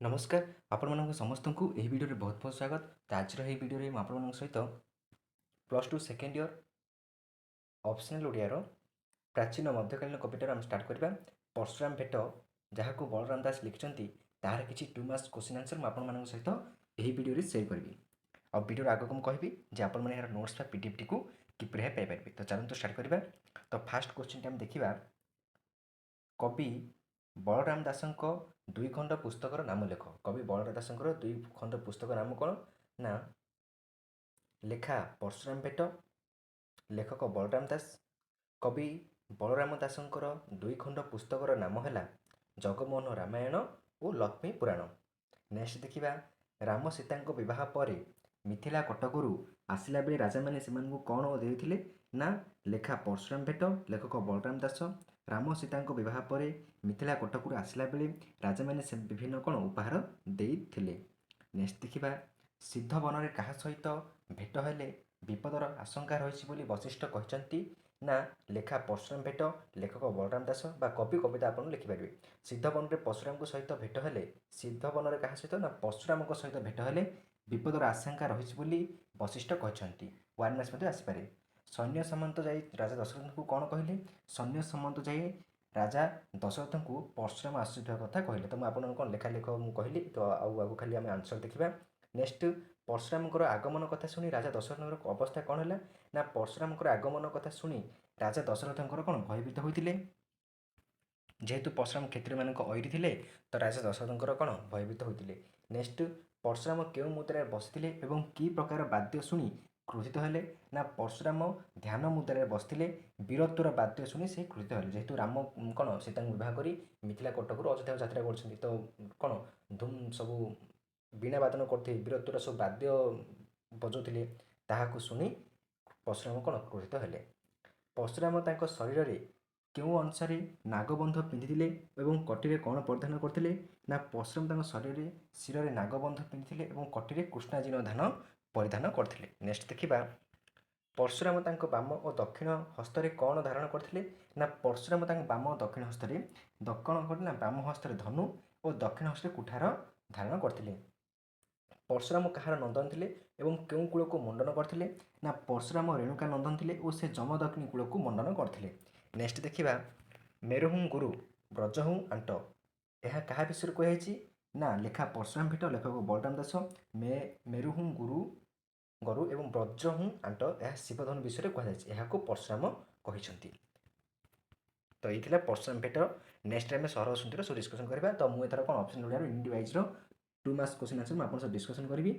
नमस्कार आपण समस्त को यही भिडियो बहुत बहुत स्वागत। तो आज भिडियो में आपण सहित plus two second year optional Odiyar प्राचीन मध्यकालीन कवितार आम स्टार्ट करवा। परशुराम भेट जहाँ को बलराम दास लिखिं तार किसी 2 मार्क्स क्वेश्चन आंसर मुझे सहित यही भिडियो सेयर करी। और भिडियो आगे मुझे कहबी जे आपण यार नोट्स पीडीएफ टी को किपरि भाई पाइपर। तो चलते स्टार्ट करवा। तो फास्ट क्वेश्चन आम देखा कवि बलराम दासଙ୍କ दुई खंड पुस्तकर नाम लेख। कवि बलराम दासଙ୍କର दुई खंड पुस्तक नाम कौन ना लेखा परशुराम भेट, लेखक बलराम दास। कवि बलराम दासଙ୍କର दुई खंड पुस्तकर नाम है जगमोहन रामायण और लक्ष्मी पुराण। नेक्स्ट देखा राम सीता बह पर मिथिला कटकरू आसला बेले राजा मैंने से कौन देते ना लेखा परशुराम भेट, लेखक बलराम दास। राम सीता बह पर मिथिला कटकरू आसला बेले राजा मैंने से विभिन्न कौन उपहार देते। नेक्स्ट देखा सिद्ध वन में क्या सहित भेट हेले विपदर आशंका रही वशिष्ठ कहते ना लेखा परशुराम भेट, लेखक बलराम दास बा कवि कविता आप लिखिपारे। सिद्ध वन में परशुराम सहित भेट हेले सिद्ध वन में क्या सहित ना परशुराम सहित भेट हेले विपदर आशंका रही वशिष्ठ कहते। 1 मार्क्स आसपे। सैन्य सामंत जाई राजा दशरथ को कौन कहले? सैन्य सामंत जाई राजा दशरथ को परशुराम आସୁଥିବା କଥା कहले। तो मुझे कौन लेखा लेख मुझे कहली। तो आगु खाली आम आंसर देखा। नेक्स्ट परशुराम आगमन कथा शुणी राजा दशरथ अवस्था कौन है ना परशुराम आगमन कथा शुणी राजा दशरथ कौन भयभीत होते। जेहेतु परशुराम क्षत्रिय मान ऐरी थे तो राजा दशरथ कौन भयभीत होते। नेक्स्ट परशुराम क्यों मुद्रा बसते और कि प्रकार वाद्य शुणी क्रोधित हेले ना परशुराम ध्यान मुद्रा बसते वीरत्वर वाद्य शुणी से क्रोधित हेले। जेहेतु राम कौन सीता विवाह कर मिथिला कटकरू अयोध्या यात्रा कर तो कौन धूम सबू वीणा वादन करते वीरत्वर सब वाद्य बजाउते ताकू शुणी परशुराम कौन क्रोधित हेले। परशुराम शरीर में क्यों अनुसार नागबंध पिंधि और कटी कौन परिधान करते ना परशुराम शरीर में शिर में नागबंध पिंधि और कटी कृष्णाजीन धान परिधान करते। नेक्स्ट देखा परशुराम बाम और दक्षिण हस्तरे कौन धारण करते ना परशुराम बाम और दक्षिण हस्तरे दक्षिण बाम हस्तरे धनु और दक्षिण हस्तरे कुठार धारण करते। परशुराम कहार नंदन थे और क्यों कूल को मंडन करते ना परशुराम रेणुका नंदन थे और से जमदग्नि कूल को मंडन करते। नेक्स्ट देखा मेरुहुं गुरु ब्रजहुं आंट यह क्या विषय कहुई ना लेखा परशुराम भेट, लेखक बलराम दास। मेरुहुं गुरु गरु एवं ब्रजहुं आंट यह शिवधनु विषय कहुई परशुराम कहते। तो ये परशुराम भेट। नेक्स्ट टाइम सहर सुंदर सब डिस्कसन करवा। तो मुझे कौन option Odia India wise 2 marks question answer मुझे डिस्कसन करी।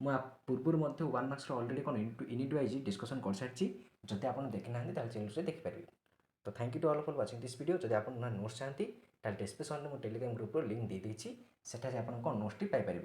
मुझे पूर्व 1 मार्क्स अलरेडी कौन यूनिट वाइज डिस्कसन कर सारी। जब आप देखी ना चैनल से देखिपारे। तो thank you to all for watching this video. जब आप नोट्स चाहती डिस्क्रिप्शन में टेलीग्राम ग्रुप लिंक दे देती से आप नोट्स पाइपर।